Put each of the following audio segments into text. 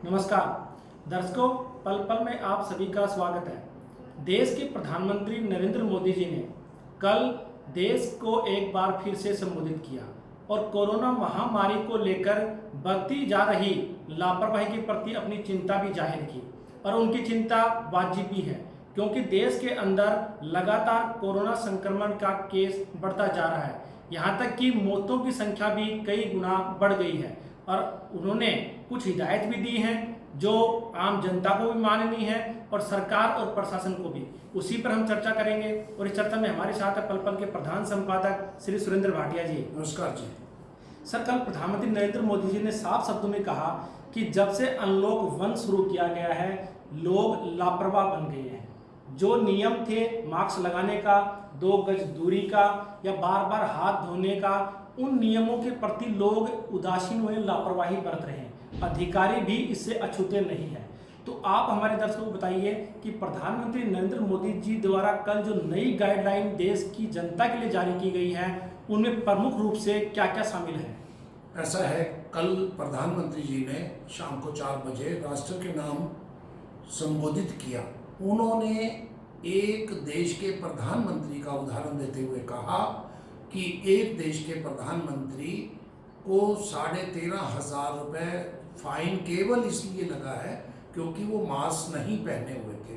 नमस्कार दर्शकों, पल पल में आप सभी का स्वागत है। देश के प्रधानमंत्री नरेंद्र मोदी जी ने कल देश को एक बार फिर से संबोधित किया और कोरोना महामारी को लेकर बढ़ती जा रही लापरवाही के प्रति अपनी चिंता भी जाहिर की। और उनकी चिंता वाजिब भी है, क्योंकि देश के अंदर लगातार कोरोना संक्रमण का केस बढ़ता जा रहा है। यहाँ तक कि मौतों की संख्या भी कई गुना बढ़ गई है। और उन्होंने कुछ हिदायत भी दी हैं जो आम जनता को भी माननी है और सरकार और प्रशासन को भी। उसी पर हम चर्चा करेंगे और इस चर्चा में हमारे साथ है पल पल के प्रधान संपादक श्री सुरेंद्र भाटिया जी। नमस्कार जी। सर, कल प्रधानमंत्री नरेंद्र मोदी जी ने साफ शब्दों में कहा कि जब से अनलॉक 1 शुरू किया गया है, लोग लापरवाह बन गए हैं। जो नियम थे मास्क लगाने का, 2 गज दूरी का या बार बार हाथ धोने का, उन नियमों के प्रति लोग उदासीन हुए, लापरवाही बरत रहे हैं। अधिकारी भी इससे अछूते नहीं है। तो आप हमारे दर्शकों को बताइए कि प्रधानमंत्री नरेंद्र मोदी जी द्वारा कल जो नई गाइडलाइन देश की जनता के लिए जारी की गई है, उनमें प्रमुख रूप से क्या क्या शामिल है? ऐसा है, कल प्रधानमंत्री जी ने शाम को 4 बजे राष्ट्र के नाम संबोधित किया। उन्होंने एक देश के प्रधानमंत्री का उदाहरण देते हुए कहा कि एक देश के प्रधानमंत्री को 13,500 रुपये फाइन केवल इसलिए लगा है क्योंकि वो मास्क नहीं पहने हुए थे।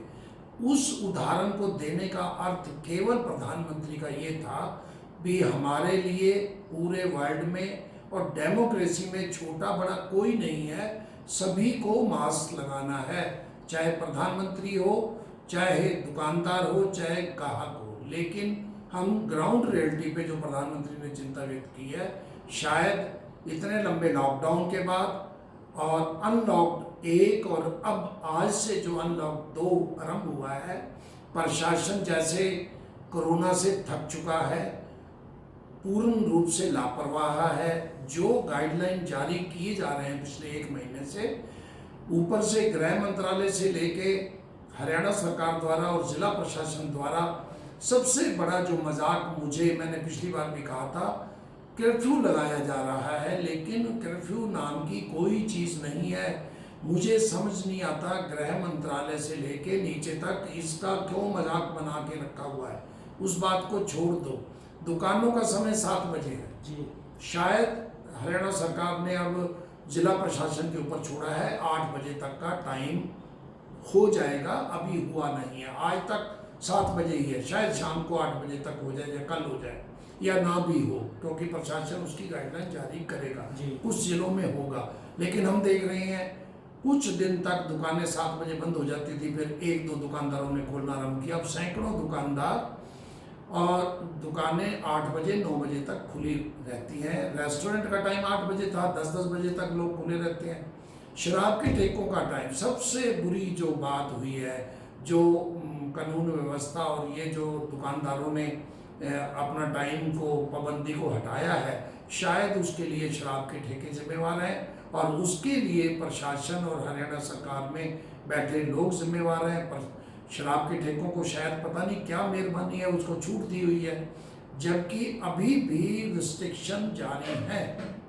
उस उदाहरण को देने का अर्थ केवल प्रधानमंत्री का ये था भी हमारे लिए पूरे वर्ल्ड में और डेमोक्रेसी में छोटा बड़ा कोई नहीं है, सभी को मास्क लगाना है, चाहे प्रधानमंत्री हो, चाहे दुकानदार हो, चाहे ग्राहक हो। लेकिन हम ग्राउंड रियलिटी पे जो प्रधानमंत्री ने चिंता व्यक्त की है, शायद इतने लंबे लॉकडाउन के बाद और अनलॉक 1 और अब आज से जो अनलॉक 2 आरंभ हुआ है, प्रशासन जैसे कोरोना से थक चुका है, पूर्ण रूप से लापरवाह है। जो गाइडलाइन जारी किए जा रहे हैं पिछले 1 महीने से, ऊपर से गृह मंत्रालय से लेके हरियाणा सरकार द्वारा और जिला प्रशासन द्वारा सबसे बड़ा जो मजाक, मैंने पिछली बार भी कहा था, कर्फ्यू लगाया जा रहा है। लेकिन कर्फ्यू नाम की कोई चीज़ नहीं है। मुझे समझ नहीं आता गृह मंत्रालय से लेके नीचे तक इसका क्यों मजाक बना के रखा हुआ है। उस बात को छोड़ दो। दुकानों का समय 7 बजे है जी। शायद हरियाणा सरकार ने अब जिला प्रशासन के ऊपर छोड़ा है 8 बजे तक का टाइम हो जाएगा, अभी हुआ नहीं है। आज तक 7 बजे ही है, शायद शाम को 8 बजे तक हो जाए या कल हो जाए या ना भी हो, क्योंकि प्रशासन उसकी गाइडलाइन जारी करेगा। कुछ जिलों में होगा, लेकिन हम देख रहे हैं कुछ दिन तक दुकानें 7 बजे बंद हो जाती थी, फिर 1-2 दुकानदारों ने खोलना आरम्भ किया। अब सैकड़ों दुकानदार और दुकानें 8 बजे 9 बजे तक खुली रहती हैं। रेस्टोरेंट का टाइम 8 बजे था, 10-10 बजे तक लोग खुले रहते हैं। शराब के ठेकों का टाइम, सबसे बुरी जो बात हुई है, जो कानून व्यवस्था और ये जो दुकानदारों ने अपना टाइम को, पाबंदी को हटाया है, शायद उसके लिए शराब के ठेके जिम्मेवार हैं और उसके लिए प्रशासन और हरियाणा सरकार में बैठे लोग जिम्मेवार हैं। पर शराब के ठेकों को शायद पता नहीं क्या मेहरबानी है, उसको छूट दी हुई है, जबकि अभी भी रिस्ट्रिक्शन जारी है।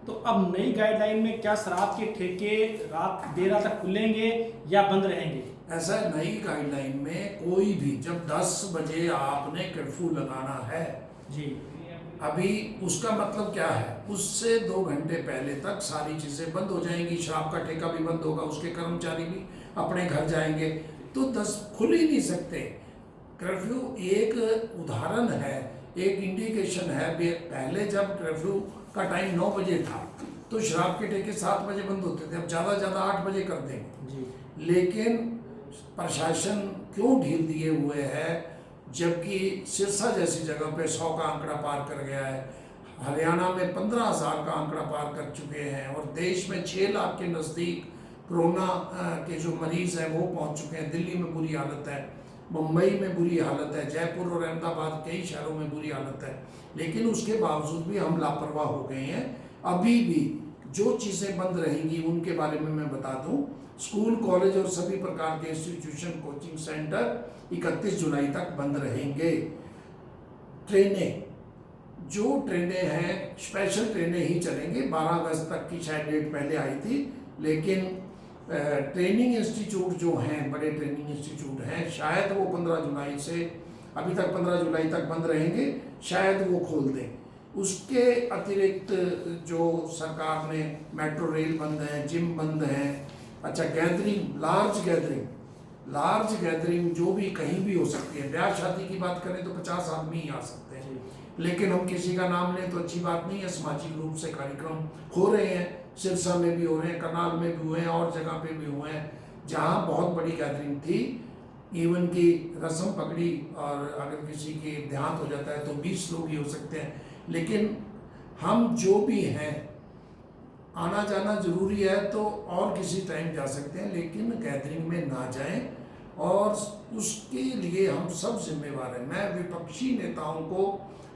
तो अब नई गाइडलाइन में क्या शराब के ठेके देर रात तक खुलेंगे या बंद रहेंगे? ऐसा नई गाइडलाइन में कोई भी, जब 10 बजे आपने कर्फ्यू लगाना है जी, अभी उसका मतलब क्या है, उससे 2 घंटे पहले तक सारी चीज़ें बंद हो जाएंगी। शराब का ठेका भी बंद होगा, उसके कर्मचारी भी अपने घर जाएंगे, तो 10 खुल ही नहीं सकते। कर्फ्यू एक उदाहरण है, एक इंडिकेशन है। पहले जब कर्फ्यू का टाइम 9 बजे था तो शराब के ठेके 7 बजे बंद होते थे, अब ज़्यादा 8 बजे कर देंगे जी। लेकिन प्रशासन क्यों ढील दिए हुए है, जबकि सिरसा जैसी जगह पे 100 का आंकड़ा पार कर गया है, हरियाणा में 15,000 का आंकड़ा पार कर चुके हैं और देश में 6 लाख के नज़दीक कोरोना के जो मरीज़ हैं वो पहुंच चुके हैं। दिल्ली में बुरी हालत है, मुंबई में बुरी हालत है, जयपुर और अहमदाबाद कई शहरों में बुरी हालत है। लेकिन उसके बावजूद भी हम लापरवाह हो गए हैं। अभी भी जो चीज़ें बंद रहेंगी उनके बारे में मैं बता दूं, स्कूल, कॉलेज और सभी प्रकार के इंस्टीट्यूशन, कोचिंग सेंटर 31 जुलाई तक बंद रहेंगे। ट्रेनें, जो ट्रेनें हैं स्पेशल ट्रेनें ही चलेंगे। 12 अगस्त तक की शायद डेट पहले आई थी, लेकिन ट्रेनिंग इंस्टीट्यूट जो हैं, बड़े ट्रेनिंग इंस्टीट्यूट हैं, शायद वो 15 जुलाई से, अभी तक 15 जुलाई तक बंद रहेंगे, शायद वो खोल दें। उसके अतिरिक्त जो सरकार ने मेट्रो रेल बंद है, जिम बंद हैं। अच्छा, गैदरिंग, लार्ज गैदरिंग जो भी कहीं भी हो सकती है। ब्याह शादी की बात करें तो 50 आदमी ही आ सकते हैं, लेकिन हम किसी का नाम लें तो अच्छी बात नहीं है। सामाजिक रूप से कार्यक्रम हो रहे हैं, सिरसा में भी हो रहे हैं, करनाल में भी हुए हैं और जगह पे भी हुए हैं जहाँ बहुत बड़ी गैदरिंग थी। इवन की रस्म पकड़ी और अगर किसी के देहांत हो जाता है तो 20 लोग ही हो सकते हैं। लेकिन हम जो भी हैं, आना जाना जरूरी है तो और किसी टाइम जा सकते हैं, लेकिन गैदरिंग में ना जाएं। और उसके लिए हम सब जिम्मेवार हैं। मैं विपक्षी नेताओं को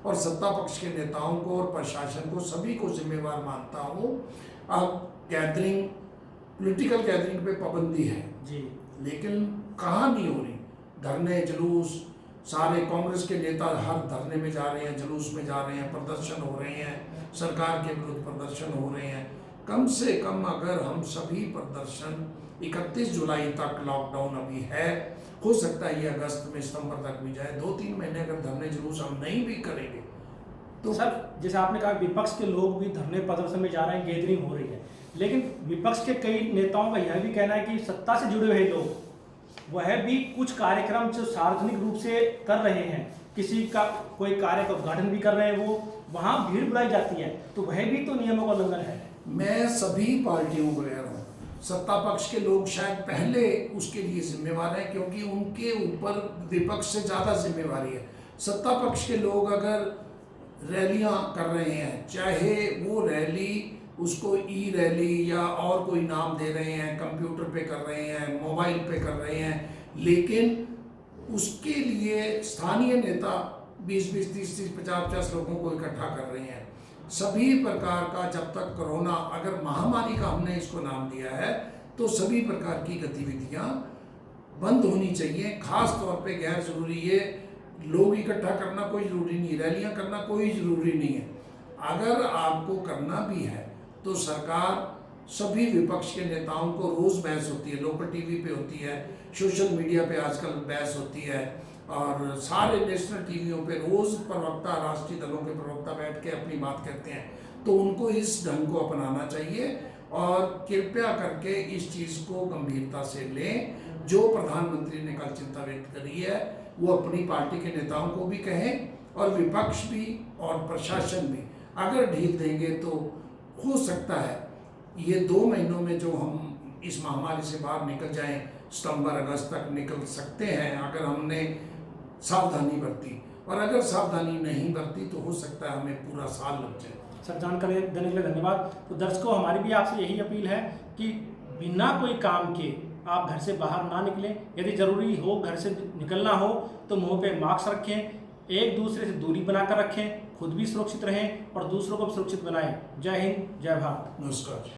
और सत्ता पक्ष के नेताओं को और प्रशासन को, सभी को जिम्मेवार मानता हूँ। अब गैदरिंग, पॉलिटिकल गैदरिंग पे पाबंदी है जी, लेकिन कहाँ नहीं हो रही। धरने, जुलूस, सारे कांग्रेस के नेता हर धरने में जा रहे हैं, जुलूस में जा रहे हैं, प्रदर्शन हो रहे हैं, सरकार के विरुद्ध प्रदर्शन हो रहे हैं। कम से कम अगर हम सभी प्रदर्शन 31 जुलाई तक, लॉकडाउन अभी है, हो सकता है ये अगस्त में, सितंबर तक भी जाए, 2-3 महीने अगर धरने जुलूस हम नहीं भी करेंगे तो सर, जैसे आपने कहा विपक्ष के लोग भी धरने प्रदर्शन में जा रहे हैं, गैदरिंग हो रही है, लेकिन विपक्ष के कई नेताओं का यह भी कहना है कि सत्ता से जुड़े हुए लोग वह भी कुछ कार्यक्रम जो सार्वजनिक रूप से कर रहे हैं, किसी का कोई कार्य का उद्घाटन भी कर रहे हैं, वो वहाँ भीड़ बुलाई जाती है, तो वह भी तो नियमों का उल्लंघन है। मैं सभी पार्टियों को कह रहा हूँ, सत्ता पक्ष के लोग शायद पहले उसके लिए जिम्मेवार हैं, क्योंकि उनके ऊपर विपक्ष से ज़्यादा जिम्मेवारी है। सत्ता पक्ष के लोग अगर रैलियां कर रहे हैं, चाहे वो रैली उसको ई रैली या और कोई नाम दे रहे हैं, कंप्यूटर पे कर रहे हैं, मोबाइल पे कर रहे हैं, लेकिन उसके लिए स्थानीय नेता 20-20, 30-30, 50-50 लोगों को इकट्ठा कर रहे हैं। सभी प्रकार का, जब तक कोरोना, अगर महामारी का हमने इसको नाम दिया है, तो सभी प्रकार की गतिविधियां बंद होनी चाहिए। खास तौर पे गैर जरूरी, ये लोग इकट्ठा करना कोई ज़रूरी नहीं, रैलियां करना कोई ज़रूरी नहीं है। अगर आपको करना भी है तो सरकार, सभी विपक्ष के नेताओं को रोज़ बहस होती है, लोकल टीवी पे होती है, सोशल मीडिया पे आजकल बहस होती है, और सारे नेशनल टीवियों पे रोज़ प्रवक्ता, राष्ट्रीय दलों के प्रवक्ता बैठ के अपनी बात कहते हैं। तो उनको इस ढंग को अपनाना चाहिए और कृपया करके इस चीज़ को गंभीरता से लें। जो प्रधानमंत्री ने कल चिंता व्यक्त करी है, वो अपनी पार्टी के नेताओं को भी कहें और विपक्ष भी और प्रशासन भी। अगर ढील देंगे तो हो सकता है ये 2 महीनों में जो हम इस महामारी से बाहर निकल जाएं, सितंबर अगस्त तक निकल सकते हैं अगर हमने सावधानी बरती। और अगर सावधानी नहीं बरती तो हो सकता है हमें पूरा साल लग जाए। सर, जानकारी देने के लिए धन्यवाद। तो दर्शकों, हमारी भी आपसे यही अपील है कि बिना कोई काम के आप घर से बाहर ना निकलें। यदि ज़रूरी हो घर से निकलना हो तो मुंह पे मास्क रखें, एक दूसरे से दूरी बनाकर रखें, खुद भी सुरक्षित रहें और दूसरों को भी सुरक्षित बनाएं। जय हिंद, जय भारत। नमस्कार।